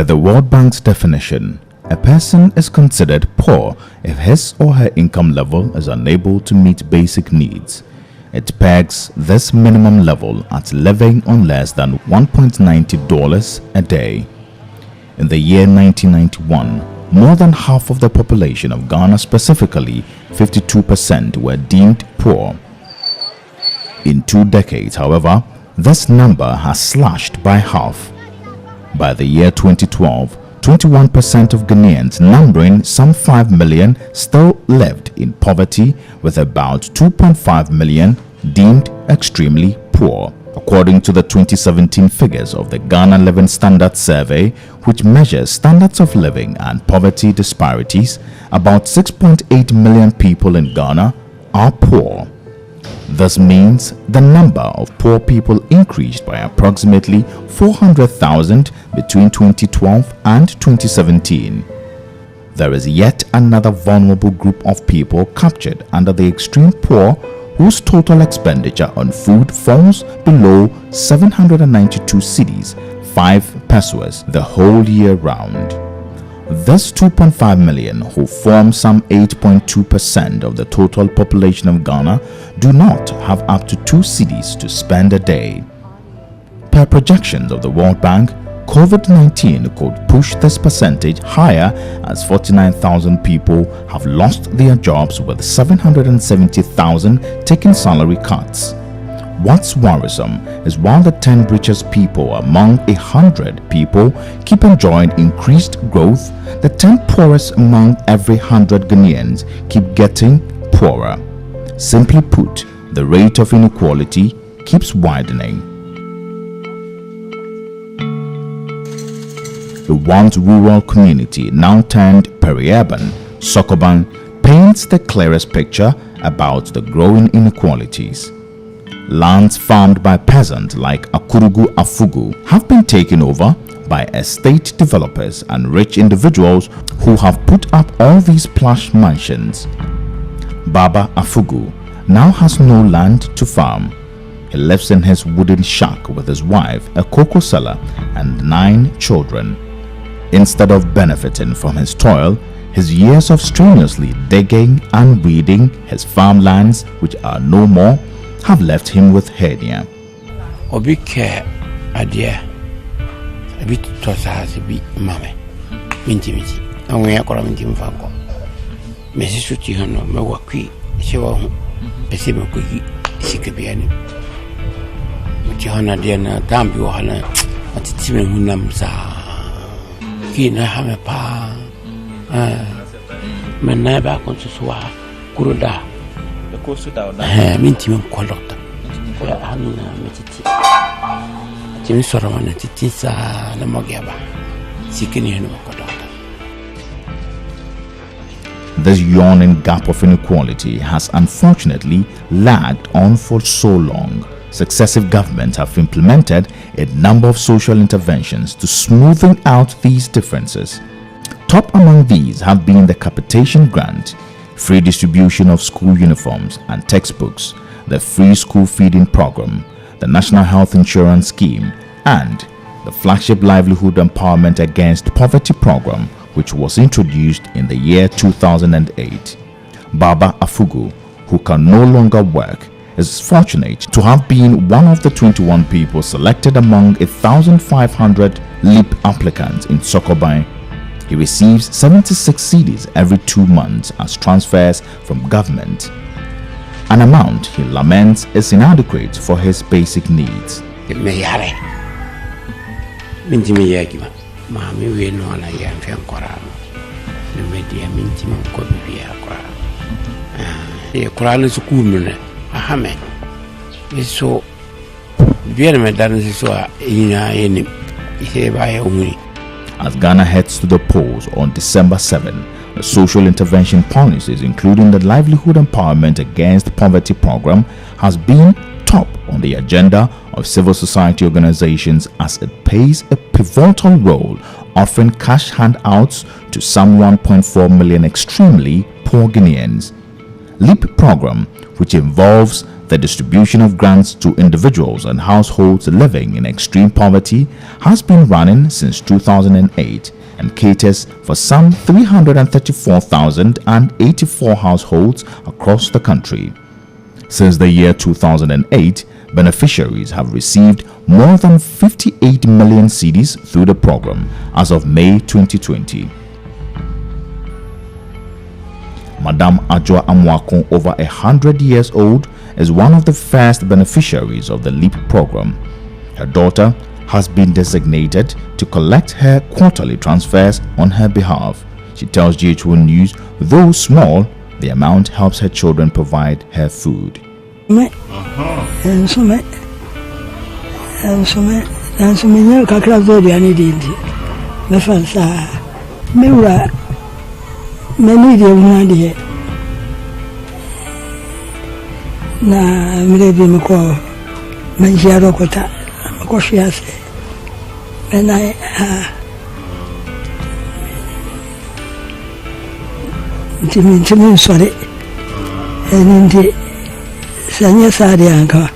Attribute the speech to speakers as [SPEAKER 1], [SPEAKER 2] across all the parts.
[SPEAKER 1] Per the World Bank's definition, a person is considered poor if his or her income level is unable to meet basic needs. It pegs this minimum level at living on less than $1.90 a day. In the year 1991, more than half of the population of Ghana, specifically 52%, were deemed poor. In 2 decades, however, this number has slashed by half. By the year 2012, 21% of Ghanaians, numbering some 5 million, still lived in poverty, with about 2.5 million deemed extremely poor, according to the 2017 figures of the Ghana Living Standards Survey, which measures standards of living and poverty disparities. About 6.8 million people in Ghana are poor. This means the number of poor people increased by approximately 400,000 between 2012 and 2017. There is yet another vulnerable group of people captured under the extreme poor, whose total expenditure on food falls below 792 cedis, 5 pesos, the whole year round. This 2.5 million, who form some 8.2% of the total population of Ghana, do not have up to 2 cedis to spend a day. Per projections of the World Bank, COVID-19 could push this percentage higher, as 49,000 people have lost their jobs, with 770,000 taking salary cuts. What's worrisome is while the 10 richest people among 100 people keep enjoying increased growth, the 10 poorest among every 100 Ghanaians keep getting poorer. Simply put, the rate of inequality keeps widening. The once rural community, now turned peri-urban, Sokoban, paints the clearest picture about the growing inequalities. Lands farmed by peasants like Akurugu Afugu have been taken over by estate developers and rich individuals who have put up all these plush mansions. Baba Afugu now has no land to farm. He lives in his wooden shack with his wife, a cocoa seller, and 9 children. Instead of benefiting from his toil, his years of strenuously digging and weeding his farmlands, which are no more, have left him with hernia.
[SPEAKER 2] Obi care adia a bit tossas be mame minti and we are calling him fango Mrs. Sutiano Mawaki show a simple sikabiani Mutiana Diana Dambu Hana at the Timmy Hunamsa Kina Hamepa Menaba Consusua Kuruda. Minti conductor. Hamina Metiti. Jimmy Soraman and Titisa Namogaba. Sikini conductor.
[SPEAKER 1] This yawning gap of inequality has unfortunately lagged on for so long. Successive governments have implemented a number of social interventions to smoothing out these differences. Top among these have been the capitation grant, free distribution of school uniforms and textbooks, the free school feeding program, the National Health Insurance Scheme, and the flagship Livelihood Empowerment Against Poverty program, which was introduced in the year 2008. Baba Afugu, who can no longer work, is fortunate to have been one of the 21 people selected among 1,500 LEAP applicants in Sokoban. He receives 76 cedis every 2 months as transfers from government, an amount he laments is inadequate for his basic needs. As Ghana heads to the polls on December 7, the social intervention policies, including the Livelihood Empowerment Against Poverty program, has been top on the agenda of civil society organizations as it plays a pivotal role, offering cash handouts to some 1.4 million extremely poor Ghanaians. LEAP program, which involves The distribution of grants to individuals and households living in extreme poverty has been running since 2008 and caters for some 334,084 households across the country. Since the year 2008, beneficiaries have received more than 58 million cedis through the program as of May 2020. Madam Ajwa Amwako, over 100 years old, is one of the first beneficiaries of the LEAP program. Her daughter has been designated to collect her quarterly transfers on her behalf. She tells GHOne News, though small, the amount helps her children provide her food.
[SPEAKER 3] Na mrebi mko manjaro kota mko shiase na ntimi sore ndi sanya sari anka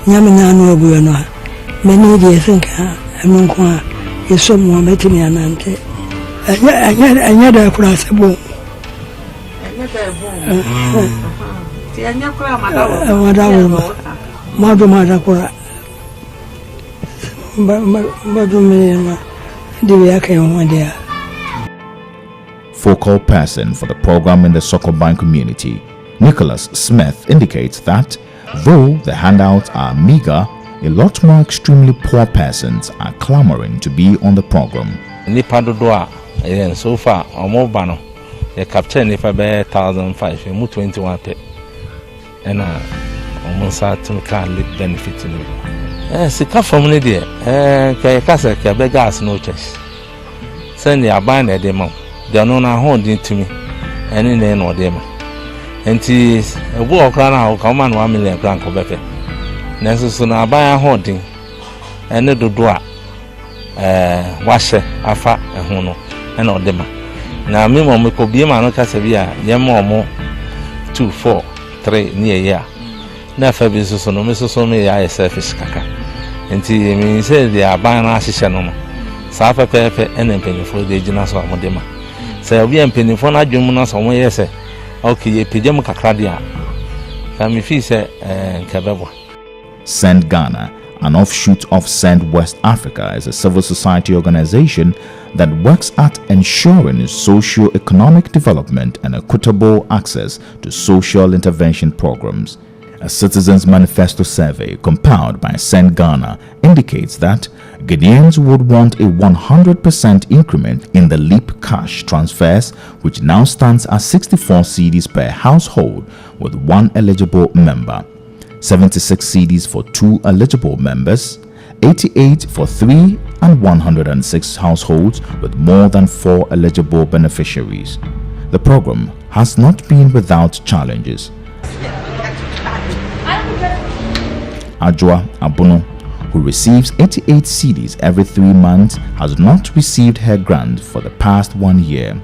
[SPEAKER 3] nyamina no obuyo no meni die senka amunko yeso mo metimi anante anya da kura sebo anya da bo
[SPEAKER 1] Focal person for the program in the Sokoban community, Nicholas Smith, indicates that though the handouts are meager, a lot more extremely poor persons are clamoring to be on the program.
[SPEAKER 4] So far, the captain if I bear 1,500, you move 21 pay. And almost to can live benefit in it. Sika from the dear, Kayakasa, Kabegas, no chess. Send the buying a demo. They are not holding to me, and in the no demo. And tis a walk around our command 1 million franc of Beppe. Necessary buy a holding, and the door, washer, afa, a hono, and no demo. Now, me, we could be a man of Casavia, Yamo, 2, 4. 3 near year. Never be so no Mrs. Somi, I surface caca. And he means they are buying a shishanoma. Safa pepe and penny for the genus of Modema. Say, we are penny for not Jumunas on way, say, okay, pajama cacradia. Family fee say, Cababa.
[SPEAKER 1] Send Ghana, an offshoot of Send West Africa, is a civil society organization that works at ensuring socio-economic development and equitable access to social intervention programs. A Citizens Manifesto survey compiled by Send Ghana indicates that Ghanaians would want a 100% increment in the LEAP cash transfers, which now stands at 64 cedis per household with 1 eligible member, 76 cedis for 2 eligible members, 88 for 3 and 106 households with more than 4 eligible beneficiaries. The program has not been without challenges. Ajwa Abuno, who receives 88 cedis every 3 months, has not received her grant for the past 1 year.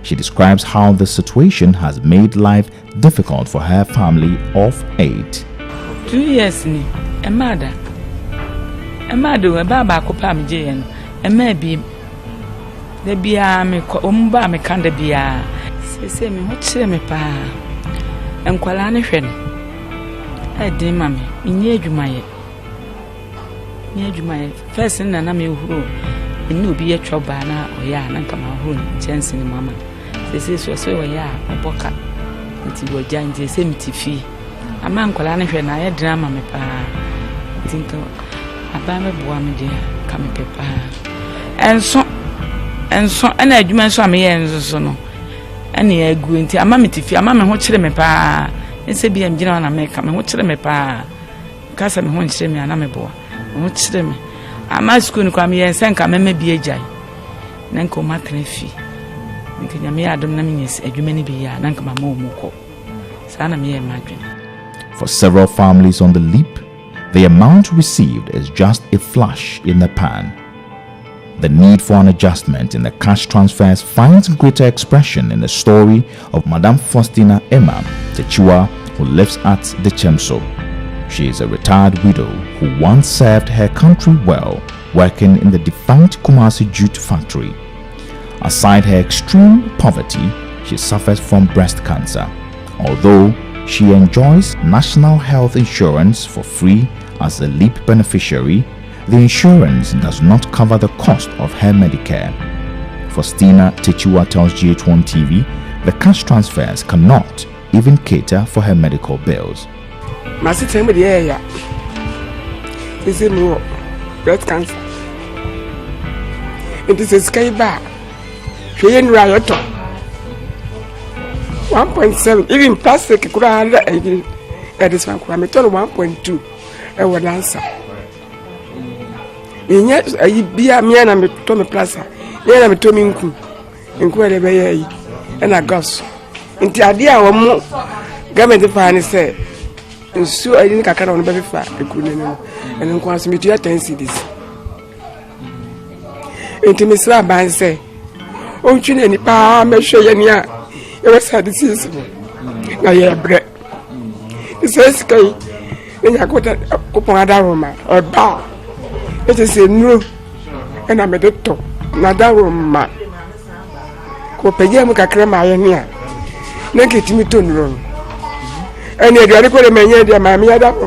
[SPEAKER 1] She describes how the situation has made life difficult for her family of 8.
[SPEAKER 5] 2 years ni emada baba akopa me je no ema bi da bia me ko omba me kan da bia sese me ho kire me pa enkwala ne hwe no edin ma me nyi adwumaye first na me huro eni obi ye twoba na oya na nka ma huro chance ni mama sese so oya oboka nti go janje se mtifi ama nkwala ne hwe na ye drama me pa tinka abame boa me de ka me pepa enso ana adwuma nso ame ye enso no ene ya gu nti ama me tifi ama me ho kire me pa ense bia mgina na me ka me ho kire me pa kasa me ho kire me ana me boa me ho kire me ama school kwa me ye nka me bia jai na nka o matena fi nka nyame adom na me nyes adwuma ni bia na nka mama o muko sana me ye madwen.
[SPEAKER 1] For several families on the LEAP, the amount received is just a flash in the pan. The need for an adjustment in the cash transfers finds greater expression in the story of Madame Faustina Emma Techua, who lives at the Chemso. She is a retired widow who once served her country well, working in the defunct Kumasi jute factory. Aside her extreme poverty, she suffers from breast cancer. Although she enjoys national health insurance for free as a LEAP beneficiary, the insurance does not cover the cost of her Medicare. Faustina Techiwa tells GHOne TV the cash transfers cannot even cater for her medical bills.
[SPEAKER 6] My sister in the area is in breast cancer. It is a sky bar. She ain't riot. 1.7, even plastic could have at this one. I'm told 1.2. I would answer. In yet, I be a man and Tommy Plaza. Then I'm Tommy inquire by and I goes. In the idea of more government finance said. And so I didn't catch on very far, the couldn't and inquires me to attend cities. And to Miss Rabban say, oh, Chin any power, make sure you was had this is now yeah, bread. It says, Kay, and I got a coupon Roma or bar. It is a new and I'm a doctor, Nadaroma. Copayam Cacrama, naked to me to room. And yet, I got a man, dear mammy, I don't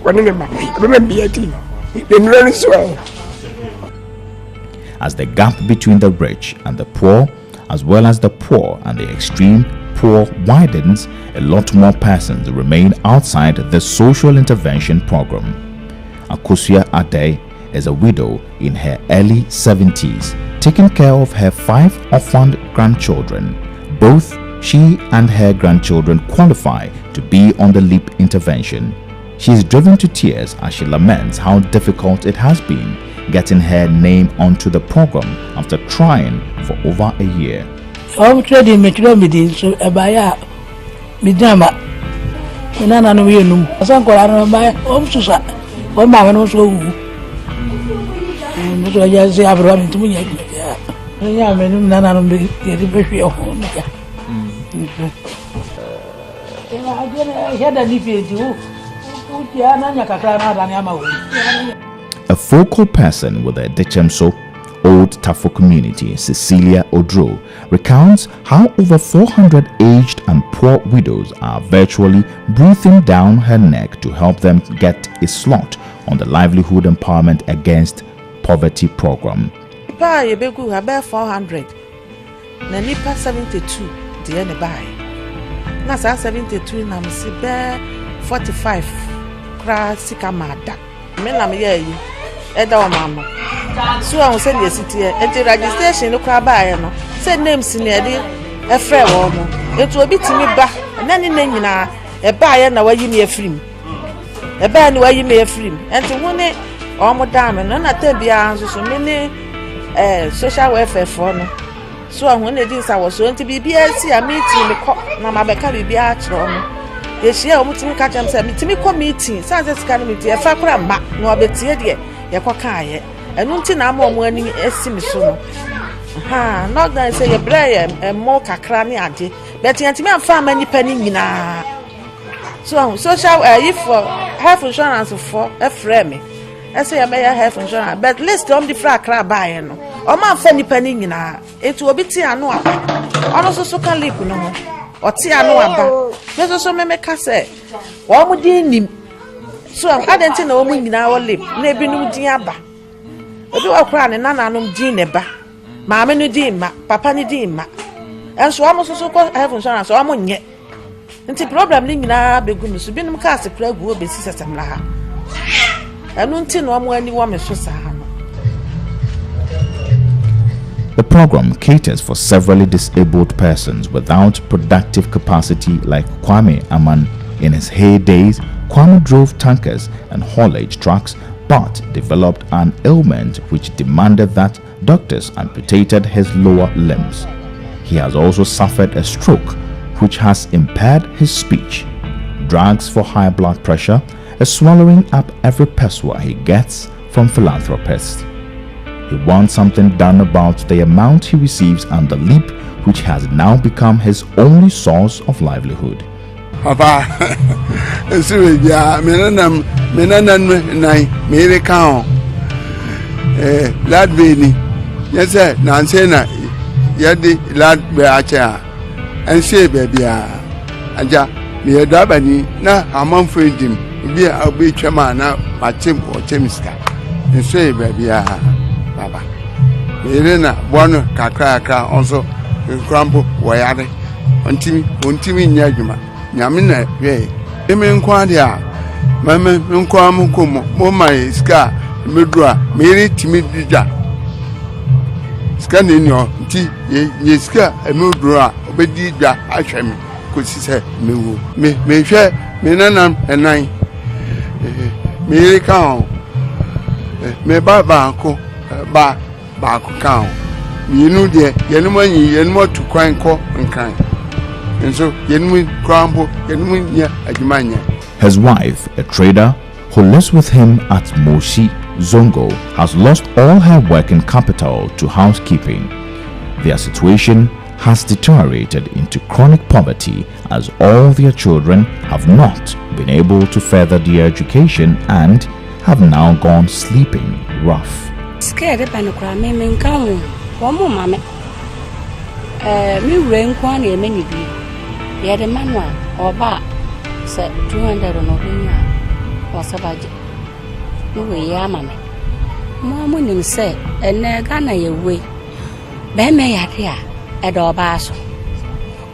[SPEAKER 6] remember a team. Then learn swell.
[SPEAKER 1] As the gap between the rich and the poor, as well as the poor and the extreme poor widens, a lot more persons remain outside the social intervention program. Akosua Ade is a widow in her early 70s, taking care of her 5 orphaned grandchildren. Both she and her grandchildren qualify to be on the LEAP intervention. She is driven to tears as she laments how difficult it has been getting her name onto the program after trying for over a year.
[SPEAKER 3] I'm trading metro so abaya midama. Nana no we no. Asan ko ara ba susa. O ma no so wu. So ya se abro mi tumu ya. Ya me no nana no be be hwe ho no ya.
[SPEAKER 1] A focal person with the Dechemso Old Tafo community, Cecilia Odro, recounts how over 400 aged and poor widows are virtually breathing down her neck to help them get a slot on the Livelihood Empowerment Against Poverty program.
[SPEAKER 7] About 400. Nipa 72 the end by. Na 72 na msi be 45 kra sika mada. Me na me ye yi. Eda o mama. So I say the city e registration no kra ba ye no. Say names ni e de e frɛ wo mo. Etu obi timi ba. Na ni na nyina e ba ye na wayi me afrim. E ba ni wayi me afrim. Enti wo ne o mo da me no na tabia nso so me ne social welfare for no. So when they did was so to be BSC a meeting na mabeka bibia akro no. Ye share o mutimi ka chem say mitimi ko meeting say say sika no meeting e fa kura mba na obetie de ye kwaka ye. Enu nti na ama omo ani esimi so no. Ha, not that say ye blay mo kakra ne ade. But yantimi amfa mani pani nyina. So social if for health insurance for e frame me. I say I may have insurance, but list on the fra crab by no. O man fa nipa ni nyina. Etu obi ti anu aba. Ono so kan leap no ho. O ti anu aba. Me so me ka say, wo mu din nim. So am adenti na wo mu nyina wo leap. Na ebi num din aba. Obi wa kra ne nana num din ne ba. Maame no din ma, papa ni din ma. Enso am so ko have insurance, o am nye. Nti problem ni nyina begu mi so bi num ka se pragu obesi sesem la ha.
[SPEAKER 1] The program caters for severely disabled persons without productive capacity like Kwame Aman. In his heydays, Kwame drove tankers and haulage trucks but developed an ailment which demanded that doctors amputated his lower limbs. He has also suffered a stroke which has impaired his speech. Drugs for high blood pressure is swallowing up every peswa he gets from philanthropists. He wants something done about the amount he receives and the LEAP, which has now become his only source of livelihood.
[SPEAKER 8] Papa, so yeah, menanam nai mere count. Lad baby, yes, sir, Nancy, yadi lad beacha, and say, baby, and ja, me a dabani, na, I'm on for him, be a be chairman now, my Tim or Timska, and say, baby, Baba. Irena, one kakra also, crumble, wayade, until Yajuma, Yamina, yea. Emin Quadia, Mamma, Unquam, Moma, Ska, Mudra, Mary Timidja. Scandinio, T, Yeska, a Mudra, Obedija, Asham, could she say, me share, Menanam, and I. Mary Count, me Baba, ba count. You know, dear, Yenumani, Yenmo to crying call and crying. And so, Yenwin crumble, Yenwin, Ajumania.
[SPEAKER 1] His wife, a trader who lives with him at Moshi, Zongo, has lost all her working capital to housekeeping. Their situation has deteriorated into chronic poverty as all their children have not been able to further their education and have now gone sleeping rough.
[SPEAKER 9] Scared panokra me nkan wo mo mame me wure nkwan e mani bi ye de manwa oba se 200 no binya o sabaje no we ya mame mo nim se ene Ghana ye we be me ya de a e do ba so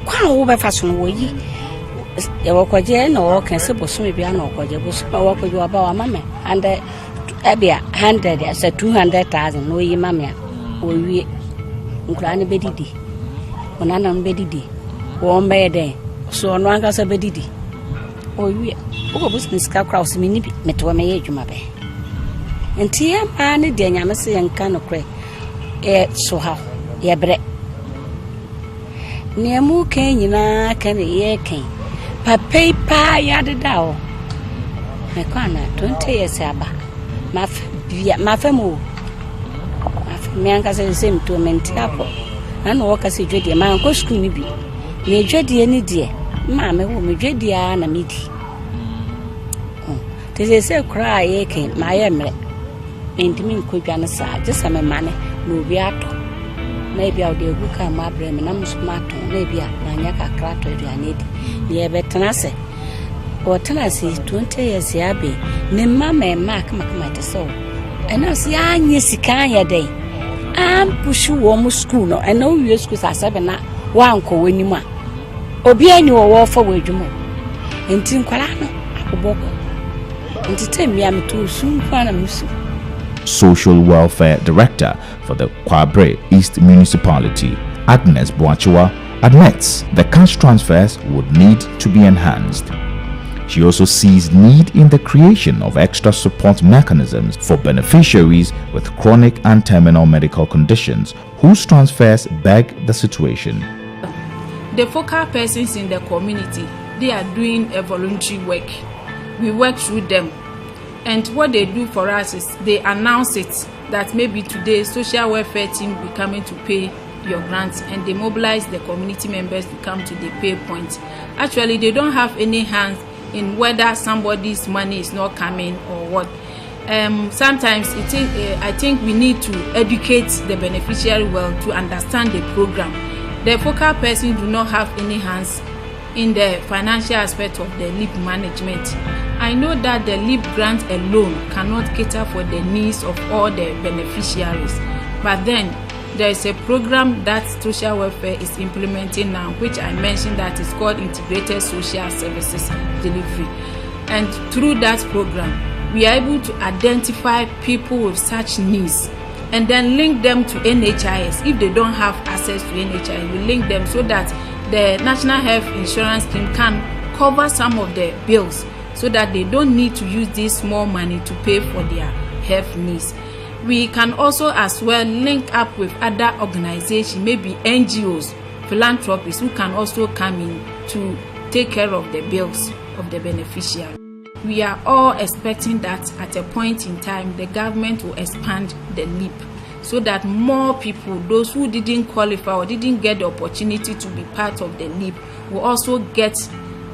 [SPEAKER 9] kwa wo be fa so wo yi e wo kwaje na wo kan se boso bi ana wo kwaje boso wo kwaje oba wa mame and Abia 100 as a 200,000 no yi mamia o wie nkurane bedidi onana bedidi wo mbede so no anga sa bedidi o wie o business ka kraus mi ni bi meto me ye dwuma be enti ya ma ne de nyame se yanka no kre so ha ye bre ne mu kan nyina kan ye kan pa ya de dawo me kana 20 years aba mafemo mianka se same to mentiapo na woka se dwede ma nko school ni bi me dwede ni de ma me wo me dwede a na medi te se kra ye ke ma ye mre entimi nko dwa na sa je sa me mane no bi ato na bi awde gu ka ma bre me na musumato na bi a na nya ka kra to dwa ne di ye betena se o tena se 20 years ya be ne mama ma kama te so ena se anya sika ya dey am pushu wo mu school no ena wo wie school sa 7 na wa anko wani ma obi ani wo fa wadwuma enti nkwala no akoboko enti temi am to sun kwana musu.
[SPEAKER 1] Social Welfare Director for the Kwabre East Municipality, Agnes Boachiwa, admits the cash transfers would need to be enhanced. She also sees need in the creation of extra support mechanisms for beneficiaries with chronic and terminal medical conditions whose transfers beg the situation.
[SPEAKER 10] The focal persons in the community, they are doing a voluntary work. We work through them. And what they do for us is they announce it that maybe today social welfare team will be coming to pay your grants, and they mobilize the community members to come to the pay point. Actually, they don't have any hands in whether somebody's money is not coming or what. Sometimes I think we need to educate the beneficiary well to understand the program. The focal person do not have any hands in the financial aspect of the LEAP management. I know that the LEAP grant alone cannot cater for the needs of all the beneficiaries, but then there is a program that social welfare is implementing now, which I mentioned, that is called Integrated Social Services Delivery. And through that program, we are able to identify people with such needs and then link them to NHIS. If they don't have access to NHIS, we link them so that the National Health Insurance Scheme can cover some of the bills so that they don't need to use this small money to pay for their health needs. We can also as well link up with other organizations, maybe NGOs, philanthropists, who can also come in to take care of the bills of the beneficiary. We are all expecting that at a point in time, the government will expand the LEAP so that more people, those who didn't qualify or didn't get the opportunity to be part of the LEAP, will also get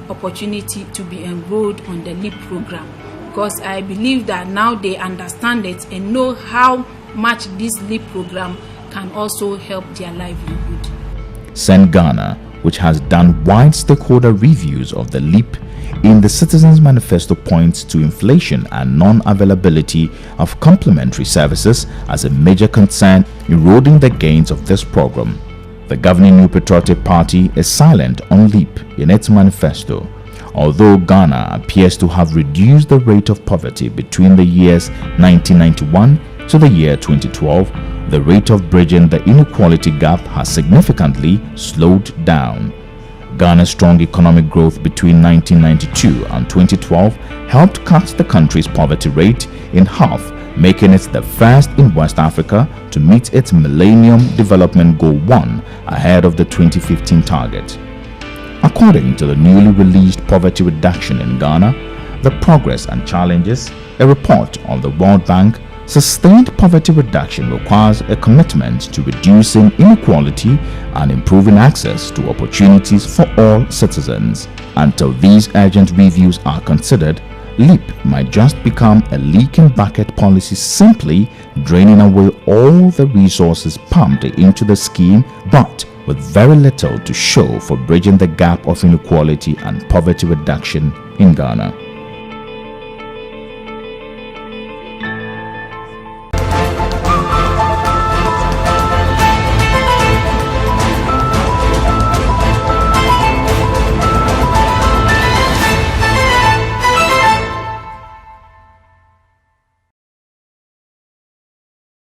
[SPEAKER 10] opportunity to be enrolled on the LEAP program, because I believe that now they understand it and know how much this LEAP program can also help their livelihood.
[SPEAKER 1] Send Ghana, which has done wide stakeholder reviews of the LEAP in the Citizens Manifesto, points to inflation and non-availability of complementary services as a major concern eroding the gains of this program. The governing New Patriotic Party is silent on LEAP in its manifesto. Although Ghana appears to have reduced the rate of poverty between the years 1991 to the year 2012, the rate of bridging the inequality gap has significantly slowed down. Ghana's strong economic growth between 1992 and 2012 helped cut the country's poverty rate in half, making it the first in West Africa to meet its Millennium Development Goal 1 ahead of the 2015 target. According to the newly released Poverty Reduction in Ghana, The Progress and Challenges, a report of the World Bank, sustained poverty reduction requires a commitment to reducing inequality and improving access to opportunities for all citizens. Until these urgent reviews are considered, LEAP might just become a leaking bucket policy, simply draining away all the resources pumped into the scheme, but with very little to show for bridging the gap of inequality and poverty reduction in Ghana.